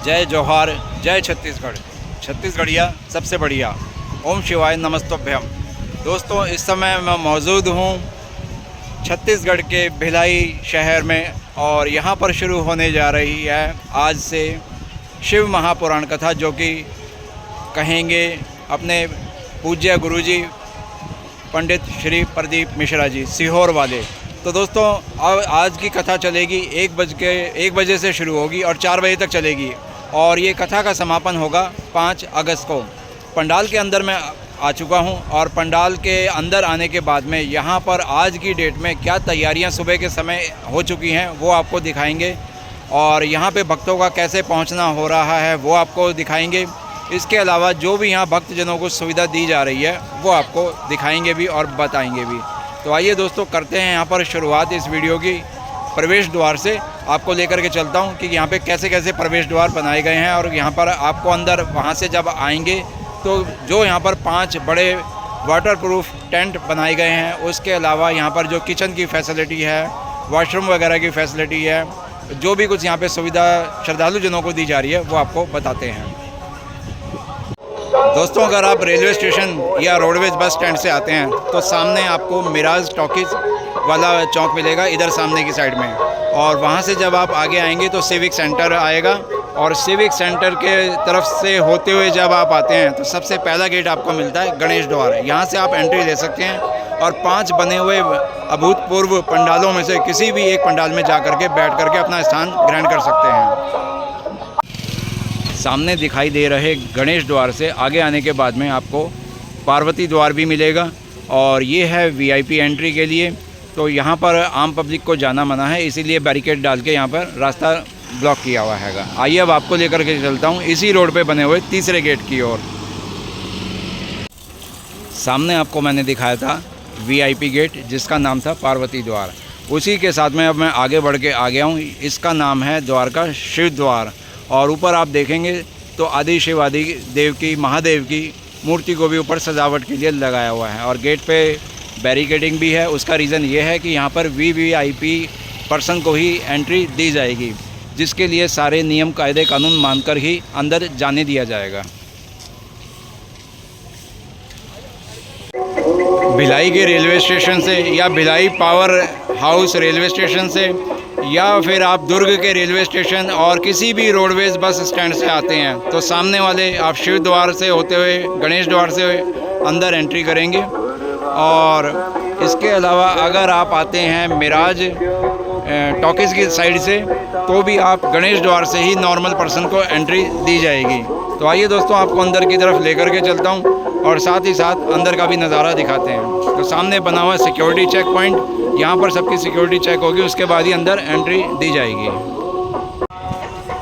जय जोहार, जय छत्तीसगढ़। छत्तीसगढ़िया सबसे बढ़िया। ओम शिवाय नमस्तभ्यम। दोस्तों, इस समय मैं मौजूद हूँ छत्तीसगढ़ के भिलाई शहर में और यहाँ पर शुरू होने जा रही है आज से शिव महापुराण कथा, जो कि कहेंगे अपने पूज्य गुरुजी पंडित श्री प्रदीप मिश्रा जी, सीहोर वाले। तो दोस्तों, अब आज की कथा चलेगी 1 बजे से शुरू होगी और 4 बजे तक चलेगी और ये कथा का समापन होगा 5 अगस्त को। पंडाल के अंदर मैं आ चुका हूँ और पंडाल के अंदर आने के बाद में यहाँ पर आज की डेट में क्या तैयारियाँ सुबह के समय हो चुकी हैं वो आपको दिखाएंगे और यहाँ पे भक्तों का कैसे पहुँचना हो रहा है वो आपको दिखाएंगे। इसके अलावा जो भी यहाँ भक्तजनों को सुविधा दी जा रही है वो आपको दिखाएंगे भी और बताएंगे भी। तो आइए दोस्तों, करते हैं यहाँ पर शुरुआत इस वीडियो की प्रवेश द्वार से। आपको लेकर के चलता हूँ कि यहाँ पे कैसे कैसे प्रवेश द्वार बनाए गए हैं और यहाँ पर आपको अंदर वहाँ से जब आएंगे तो जो यहाँ पर 5 बड़े वाटरप्रूफ टेंट बनाए गए हैं, उसके अलावा यहाँ पर जो किचन की फैसिलिटी है, वॉशरूम वगैरह की फैसिलिटी है, जो भी कुछ यहाँ पे सुविधा श्रद्धालु जनों को दी जा रही है वो आपको बताते हैं। दोस्तों, अगर आप रेलवे स्टेशन या रोडवेज बस स्टैंड से आते हैं तो सामने आपको मिराज टॉकीज वाला चौक मिलेगा, इधर सामने की साइड में। और वहाँ से जब आप आगे आएंगे तो सिविक सेंटर आएगा और सिविक सेंटर के तरफ से होते हुए जब आप आते हैं तो सबसे पहला गेट आपको मिलता है गणेश द्वार। यहाँ से आप एंट्री ले सकते हैं और 5 बने हुए अभूतपूर्व पंडालों में से किसी भी एक पंडाल में जा करके बैठ करके अपना स्थान ग्रहण कर सकते हैं। सामने दिखाई दे रहे गणेश द्वार से आगे आने के बाद में आपको पार्वती द्वार भी मिलेगा और ये है वीआईपी एंट्री के लिए। तो यहाँ पर आम पब्लिक को जाना मना है, इसीलिए बैरिकेड डाल के यहाँ पर रास्ता ब्लॉक किया हुआ हैगा। आइए अब आपको लेकर के चलता हूँ इसी रोड पे बने हुए तीसरे गेट की ओर। सामने आपको मैंने दिखाया था वीआईपी गेट, जिसका नाम था पार्वती द्वार। उसी के साथ में अब मैं आगे बढ़ के आ गया हूँ। इसका नाम है द्वारका शिव द्वार और ऊपर आप देखेंगे तो आदि शिव आदि देव की, महादेव की मूर्ति को भी ऊपर सजावट के लिए लगाया हुआ है और गेट पे बैरिकेडिंग भी है। उसका रीज़न ये है कि यहाँ पर वीवीआईपी पर्सन को ही एंट्री दी जाएगी, जिसके लिए सारे नियम कायदे कानून मानकर ही अंदर जाने दिया जाएगा। भिलाई के रेलवे स्टेशन से या Bhilai power house railway station से या फिर आप दुर्ग के रेलवे स्टेशन और किसी भी रोडवेज बस स्टैंड से आते हैं तो सामने वाले आप शिव द्वार से होते हुए गणेश द्वार से अंदर एंट्री करेंगे। और इसके अलावा अगर आप आते हैं मिराज टॉकीज़ की साइड से तो भी आप गणेश द्वार से ही नॉर्मल पर्सन को एंट्री दी जाएगी। तो आइए दोस्तों, आपको अंदर की तरफ लेकर के चलता हूँ और साथ ही साथ अंदर का भी नज़ारा दिखाते हैं। तो सामने बना हुआ सिक्योरिटी चेक पॉइंट, यहाँ पर सबकी सिक्योरिटी चेक होगी, उसके बाद ही अंदर एंट्री दी जाएगी।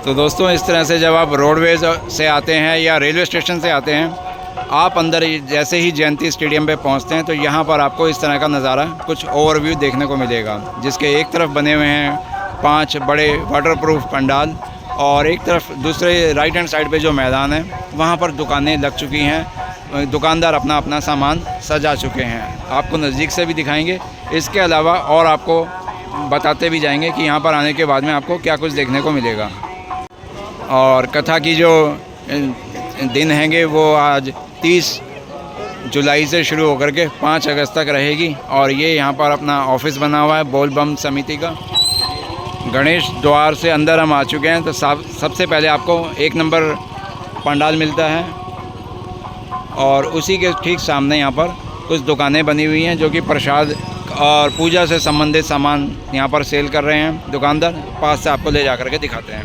तो दोस्तों, इस तरह से जब आप रोडवेज से आते हैं या रेलवे स्टेशन से आते हैं, आप अंदर जैसे ही जयंती स्टेडियम पे पहुंचते हैं तो यहाँ पर आपको इस तरह का नज़ारा कुछ ओवरव्यू देखने को मिलेगा, जिसके एक तरफ बने हुए हैं 5 बड़े वाटरप्रूफ पंडाल और एक तरफ दूसरे राइट हैंड साइड पे जो मैदान है वहाँ पर दुकानें लग चुकी हैं। दुकानदार अपना अपना सामान सजा चुके हैं, आपको नज़दीक से भी दिखाएंगे। इसके अलावा और आपको बताते भी जाएंगे कि यहाँ पर आने के बाद में आपको क्या कुछ देखने को मिलेगा। और कथा की जो दिन हैंगे वो आज 30 जुलाई से शुरू होकर के 5 अगस्त तक रहेगी और ये यहाँ पर अपना ऑफिस बना हुआ है बोल बम समिति का। गणेश द्वार से अंदर हम आ चुके हैं तो सबसे पहले आपको 1 नंबर पंडाल मिलता है और उसी के ठीक सामने यहाँ पर कुछ दुकानें बनी हुई हैं जो कि प्रसाद और पूजा से संबंधित सामान यहाँ पर सेल कर रहे हैं दुकानदार। पास से आपको ले जा कर के दिखाते हैं।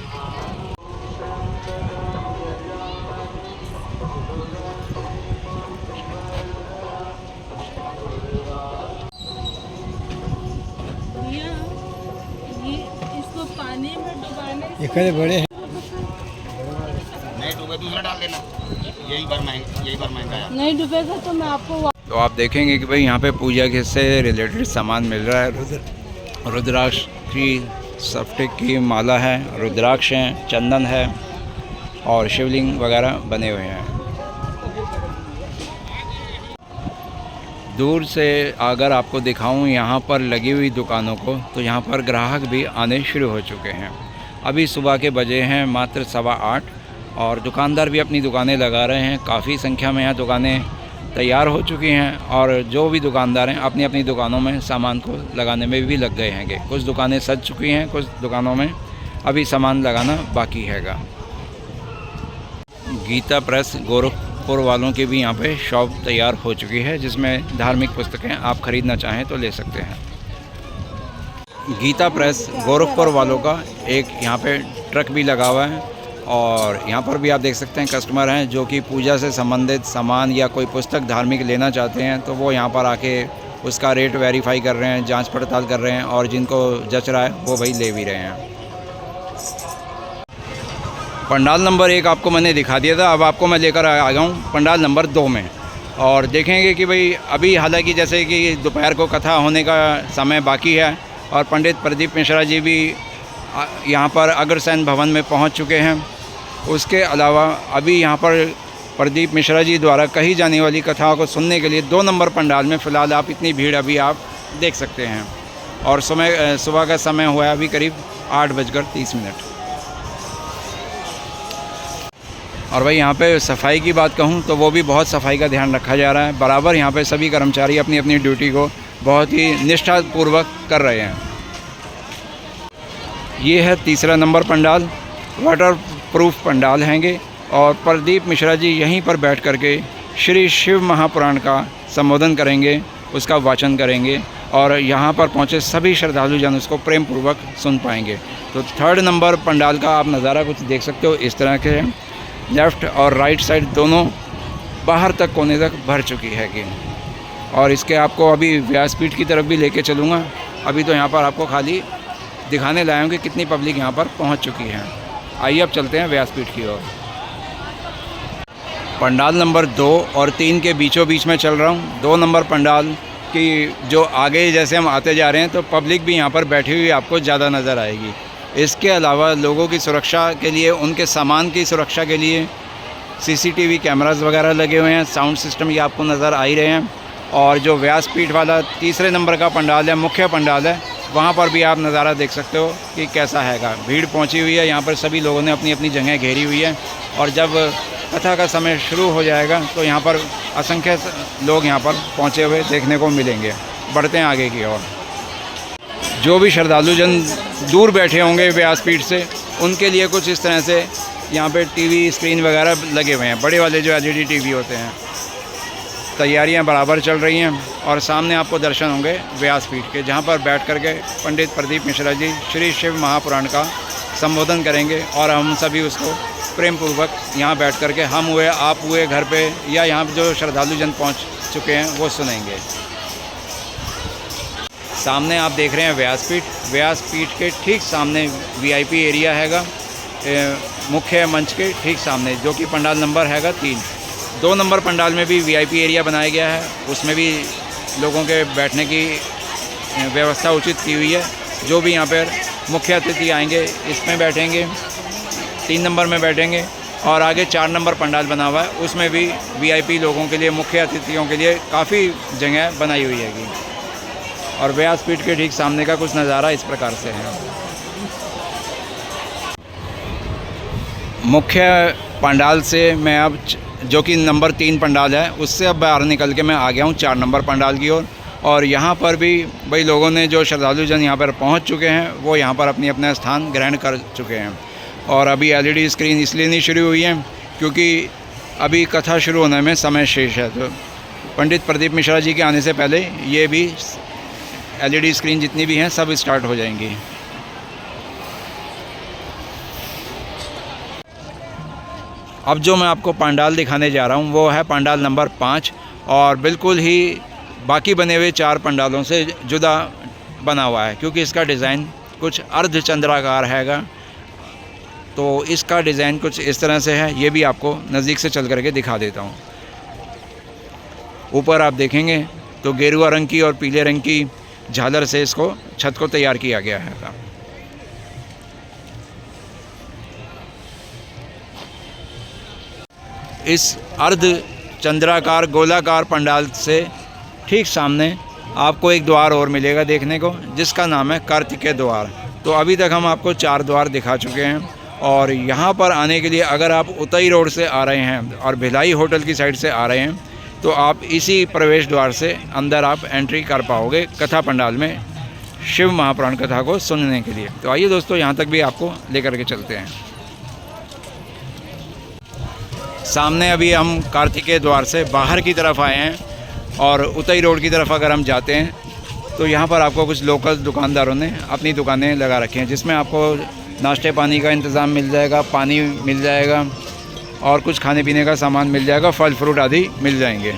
इसको पानी में डुबाने ये बड़े हैं, नहीं डूबे दूसरा डाल देना, यही बार महंगा है। नहीं डूबेगा तो मैं आपको। तो आप देखेंगे कि भाई यहाँ पे पूजा के से रिलेटेड सामान मिल रहा है। रुद्राक्ष की स्फटिक की माला है, रुद्राक्ष हैं, चंदन है और शिवलिंग वगैरह बने हुए हैं। दूर से अगर आपको दिखाऊं यहाँ पर लगी हुई दुकानों को, तो यहाँ पर ग्राहक भी आने शुरू हो चुके हैं अभी सुबह के बजे हैं मात्र 8:15 और दुकानदार भी अपनी दुकानें लगा रहे हैं। काफ़ी संख्या में यहाँ दुकानें तैयार हो चुकी हैं और जो भी दुकानदार हैं अपनी अपनी दुकानों में सामान को लगाने में भी लग गए हैं। कुछ दुकानें सज चुकी हैं, कुछ दुकानों में अभी सामान लगाना बाकी हैगा। गीता प्रेस गोरखपुर वालों की भी यहाँ पे शॉप तैयार हो चुकी है, जिसमें धार्मिक पुस्तकें आप ख़रीदना चाहें तो ले सकते हैं। गीता प्रेस गोरखपुर वालों का एक यहाँ पे ट्रक भी लगा हुआ है और यहाँ पर भी आप देख सकते हैं कस्टमर हैं जो कि पूजा से संबंधित सामान या कोई पुस्तक धार्मिक लेना चाहते हैं तो वो यहाँ पर आके उसका रेट वेरीफाई कर रहे हैं, जांच पड़ताल कर रहे हैं और जिनको जच रहा है वो भाई ले भी रहे हैं। पंडाल नंबर 1 आपको मैंने दिखा दिया था, अब आपको मैं लेकर आ गया हूँ पंडाल नंबर 2 में और देखेंगे कि भाई अभी हालांकि जैसे कि दोपहर को कथा होने का समय बाकी है और पंडित प्रदीप मिश्रा जी भी यहाँ पर अग्रसेन भवन में पहुँच चुके हैं। उसके अलावा अभी यहाँ पर प्रदीप मिश्रा जी द्वारा कही जाने वाली कथाओं को सुनने के लिए 2 नंबर पंडाल में फ़िलहाल आप इतनी भीड़ अभी आप देख सकते हैं और सुबह का समय हुआ है अभी करीब 8:30। और भाई यहाँ पे सफाई की बात कहूँ तो वो भी बहुत सफाई का ध्यान रखा जा रहा है। बराबर यहाँ पे सभी कर्मचारी अपनी अपनी ड्यूटी को बहुत ही निष्ठापूर्वक कर रहे हैं। ये है 3रा number pandal, waterproof pandal हैंगे और प्रदीप मिश्रा जी यहीं पर बैठ करके श्री शिव महापुराण का संबोधन करेंगे, उसका वाचन करेंगे और यहाँ पर पहुँचे सभी श्रद्धालु जन उसको प्रेम पूर्वक सुन पाएंगे। तो 3rd नंबर पंडाल का आप नज़ारा कुछ देख सकते हो, इस तरह के लेफ़्ट और राइट साइड दोनों बाहर तक कोने तक भर चुकी है कि और इसके आपको अभी व्यासपीठ की तरफ भी लेके चलूँगा। अभी तो यहाँ पर आपको खाली दिखाने लाया हूँ कि कितनी पब्लिक यहाँ पर पहुँच चुकी है। आइए अब चलते हैं व्यासपीठ की ओर। पंडाल नंबर 2 और 3 के बीचों बीच में चल रहा हूँ। 2 नंबर पंडाल की जो आगे जैसे हम आते जा रहे हैं तो पब्लिक भी यहाँ पर बैठी हुई आपको ज़्यादा नज़र आएगी। इसके अलावा लोगों की सुरक्षा के लिए, उनके सामान की सुरक्षा के लिए CCTV कैमरास वगैरह लगे हुए हैं। साउंड सिस्टम ये आपको नज़र आ ही रहे हैं। और जो व्यासपीठ वाला 3रे नंबर का पंडाल है, मुख्य पंडाल है, वहाँ पर भी आप नज़ारा देख सकते हो कि कैसा हैगा। भीड़ पहुँची हुई है, यहाँ पर सभी लोगों ने अपनी अपनी जगह घेरी हुई है और जब कथा का समय शुरू हो जाएगा तो यहाँ पर असंख्य लोग यहाँ पर पहुँचे हुए देखने को मिलेंगे। बढ़ते हैं आगे की ओर। जो भी श्रद्धालु जन दूर बैठे होंगे व्यासपीठ से, उनके लिए कुछ इस तरह से यहाँ पे टीवी स्क्रीन वगैरह लगे हुए हैं, बड़े वाले जो LED टीवी होते हैं। तैयारियां बराबर चल रही हैं और सामने आपको दर्शन होंगे व्यासपीठ के, जहाँ पर बैठ करके पंडित प्रदीप मिश्रा जी श्री शिव महापुराण का संबोधन करेंगे और हम सभी उसको प्रेम पूर्वक यहाँ बैठ करके, हम हुए, आप हुए घर पे या यहाँ जो श्रद्धालु जन पहुँच चुके हैं वो सुनेंगे। सामने आप देख रहे हैं व्यासपीठ के ठीक सामने VIP एरिया हैगा, मुख्य मंच के ठीक सामने, जो कि पंडाल नंबर हैगा 3। 2 नंबर पंडाल में भी VIP एरिया बनाया गया है, उसमें भी लोगों के बैठने की व्यवस्था उचित की हुई है। जो भी यहाँ पर मुख्य अतिथि आएंगे इसमें बैठेंगे, 3 नंबर में बैठेंगे और आगे 4 नंबर पंडाल बना हुआ है, उसमें भी VIP लोगों के लिए, मुख्य अतिथियों के लिए काफ़ी जगह बनाई हुई हैगी। और व्यासपीठ के ठीक सामने का कुछ नज़ारा इस प्रकार से है। मुख्य पंडाल से मैं अब, जो कि नंबर 3 पंडाल है, उससे अब बाहर निकल के मैं आ गया हूँ 4 नंबर पंडाल की ओर। और यहाँ पर भी भाई लोगों ने, जो श्रद्धालु जन यहाँ पर पहुँच चुके हैं, वो यहाँ पर अपनी अपना स्थान ग्रहण कर चुके हैं। और अभी LED स्क्रीन इसलिए नहीं शुरू हुई है क्योंकि अभी कथा शुरू होने में समय शेष है, तो पंडित प्रदीप मिश्रा जी के आने से पहले ये भी LED स्क्रीन जितनी भी हैं सब स्टार्ट हो जाएंगी। अब जो मैं आपको पंडाल दिखाने जा रहा हूँ वो है पंडाल नंबर 5 और बिल्कुल ही बाकी बने हुए 4 पंडालों से जुदा बना हुआ है क्योंकि इसका डिज़ाइन कुछ अर्धचंद्राकार हैगा। तो इसका डिज़ाइन कुछ इस तरह से है, ये भी आपको नज़दीक से चल करके दिखा देता हूँ। ऊपर आप देखेंगे तो गेरुआ रंग की और पीले रंग की झालर से इसको, छत को तैयार किया गया है। इस अर्ध चंद्राकार गोलाकार पंडाल से ठीक सामने आपको एक द्वार और मिलेगा देखने को, जिसका नाम है कार्तिकेय द्वार। तो अभी तक हम आपको 4 द्वार दिखा चुके हैं। और यहाँ पर आने के लिए अगर आप उतई रोड से आ रहे हैं और भिलाई होटल की साइड से आ रहे हैं तो आप इसी प्रवेश द्वार से अंदर आप एंट्री कर पाओगे कथा पंडाल में शिव महापुराण कथा को सुनने के लिए। तो आइए दोस्तों, यहाँ तक भी आपको लेकर के चलते हैं। सामने अभी हम कार्तिकेय द्वार से बाहर की तरफ आए हैं और उतई रोड की तरफ अगर हम जाते हैं तो यहाँ पर आपको कुछ लोकल दुकानदारों ने अपनी दुकानें लगा रखी हैं, जिसमें आपको नाश्ते पानी का इंतज़ाम मिल जाएगा, पानी मिल जाएगा और कुछ खाने पीने का सामान मिल जाएगा, फल फ्रूट आदि मिल जाएंगे।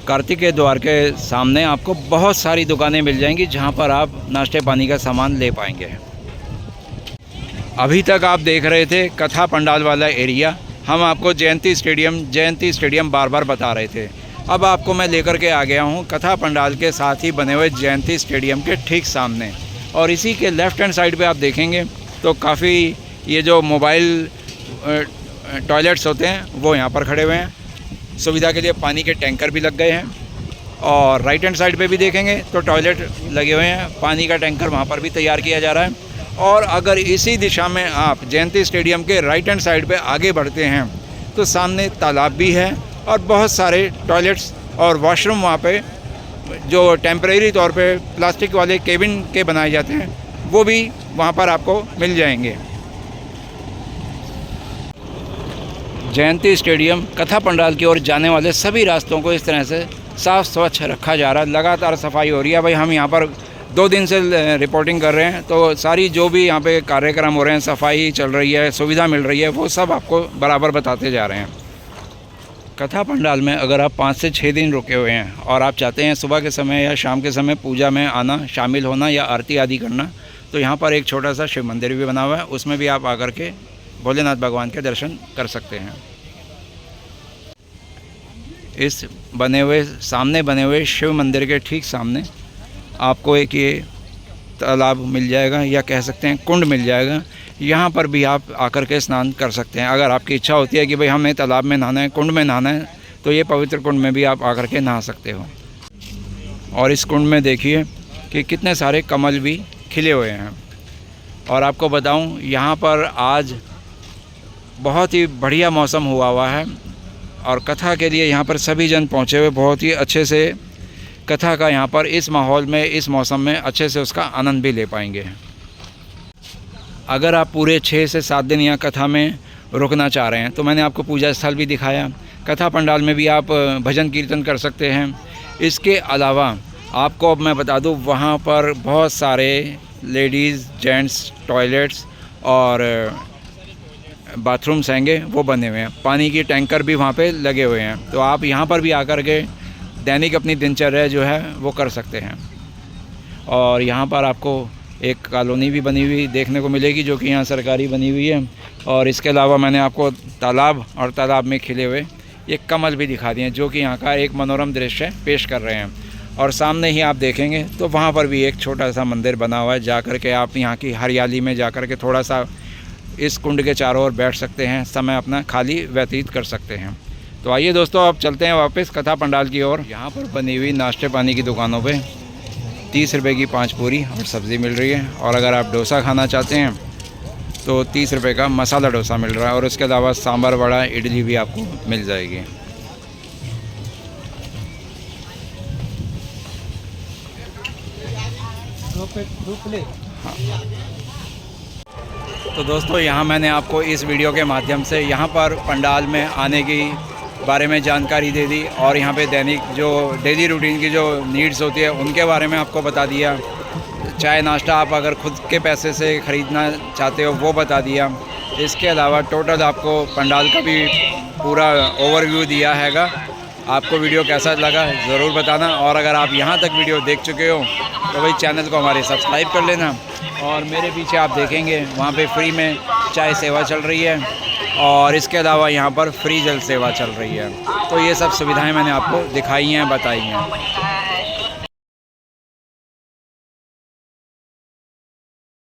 कार्तिकेय द्वार के सामने आपको बहुत सारी दुकानें मिल जाएंगी जहां पर आप नाश्ते पानी का सामान ले पाएंगे। अभी तक आप देख रहे थे कथा पंडाल वाला एरिया, हम आपको जयंती स्टेडियम बार बार बता रहे थे। अब आपको मैं लेकर के आ गया हूं कथा पंडाल के साथ ही बने हुए जयंती स्टेडियम के ठीक सामने। और इसी के लेफ़्ट हैंड साइड पे आप देखेंगे तो काफ़ी ये जो मोबाइल टॉयलेट्स होते हैं वो यहाँ पर खड़े हुए हैं। सुविधा के लिए पानी के टैंकर भी लग गए हैं। और राइट हैंड साइड पे भी देखेंगे तो टॉयलेट लगे हुए हैं, पानी का टैंकर वहाँ पर भी तैयार किया जा रहा है। और अगर इसी दिशा में आप जयंती स्टेडियम के राइट हैंड साइड पे आगे बढ़ते हैं तो सामने तालाब भी है और बहुत सारे टॉयलेट्स और वॉशरूम वहाँ पे जो टेम्परेरी तौर पे प्लास्टिक वाले केबिन के बनाए जाते हैं वो भी वहाँ पर आपको मिल जाएंगे। जयंती स्टेडियम कथा पंडाल की ओर जाने वाले सभी रास्तों को इस तरह से साफ़ स्वच्छ रखा जा रहा है। लगातार सफाई हो रही है। भाई हम यहाँ पर 2 दिन से रिपोर्टिंग कर रहे हैं तो सारी जो भी यहाँ पे कार्यक्रम हो रहे हैं, सफाई चल रही है, सुविधा मिल रही है, वो सब आपको बराबर बताते जा रहे हैं। कथा पंडाल में अगर आप 5 से 6 दिन रुके हुए हैं और आप चाहते हैं सुबह के समय या शाम के समय पूजा में आना, शामिल होना या आरती आदि करना, तो यहाँ पर एक छोटा सा शिव मंदिर भी बना हुआ है, उसमें भी आप आकर के भोलेनाथ भगवान के दर्शन कर सकते हैं। इस सामने बने हुए शिव मंदिर के ठीक सामने आपको एक ये तालाब मिल जाएगा या कह सकते हैं कुंड मिल जाएगा। यहाँ पर भी आप आकर के स्नान कर सकते हैं। अगर आपकी इच्छा होती है कि भाई हमें तालाब में नहाना है, कुंड में नहाना है, तो ये पवित्र कुंड में भी आप आकर के नहा सकते हो। और इस कुंड में देखिए कि कितने सारे कमल भी खिले हुए हैं। और आपको बताऊं यहाँ पर आज बहुत ही बढ़िया मौसम हुआ है और कथा के लिए यहाँ पर सभी जन पहुँचे हुए बहुत ही अच्छे से कथा का यहाँ पर इस माहौल में, इस मौसम में अच्छे से उसका आनंद भी ले पाएंगे। अगर आप पूरे 6 से 7 दिन यहाँ कथा में रुकना चाह रहे हैं तो मैंने आपको पूजा स्थल भी दिखाया। कथा पंडाल में भी आप भजन कीर्तन कर सकते हैं। इसके अलावा आपको अब मैं बता दूँ, वहाँ पर बहुत सारे लेडीज़ जेंट्स टॉयलेट्स और बाथरूम्स हैंगे वो बने हुए हैं। पानी की टैंकर भी वहाँ पे लगे हुए हैं। तो आप यहाँ पर भी आकर के दैनिक अपनी दिनचर्या जो है वो कर सकते हैं। और यहाँ पर आपको एक कॉलोनी भी बनी हुई देखने को मिलेगी जो कि यहाँ सरकारी बनी हुई है। और इसके अलावा मैंने आपको तालाब और तालाब में खिले हुए ये कमल भी दिखा दिए जो कि यहाँ का एक मनोरम दृश्य पेश कर रहे हैं। और सामने ही आप देखेंगे तो वहाँ पर भी एक छोटा सा मंदिर बना हुआ है। जाकर के आप यहाँ की हरियाली में जाकर के थोड़ा सा इस कुंड के चारों ओर बैठ सकते हैं, समय अपना खाली व्यतीत कर सकते हैं। तो आइए दोस्तों, अब चलते हैं वापस कथा पंडाल की ओर। यहाँ पर बनी हुई नाश्ते पानी की दुकानों पे 30 रुपये की 5 पूरी और सब्ज़ी मिल रही है। और अगर आप डोसा खाना चाहते हैं तो 30 रुपये का मसाला डोसा मिल रहा है। और उसके अलावा सांभर वड़ा इडली भी आपको मिल जाएगी। हाँ। तो दोस्तों, यहाँ मैंने आपको इस वीडियो के माध्यम से यहाँ पर पंडाल में आने की बारे में जानकारी दे दी और यहाँ पे दैनिक जो डेली रूटीन की जो नीड्स होती है उनके बारे में आपको बता दिया। चाय नाश्ता आप अगर खुद के पैसे से ख़रीदना चाहते हो वो बता दिया। इसके अलावा टोटल आपको पंडाल का भी पूरा ओवरव्यू दिया हैगा। आपको वीडियो कैसा लगा ज़रूर बताना। और अगर आप यहाँ तक वीडियो देख चुके हो तो भाई चैनल को हमारे सब्सक्राइब कर लेना। और मेरे पीछे आप देखेंगे वहाँ पे फ्री में चाय सेवा चल रही है और इसके अलावा यहाँ पर फ्री जल सेवा चल रही है। तो ये सब सुविधाएं मैंने आपको दिखाई हैं, बताई हैं।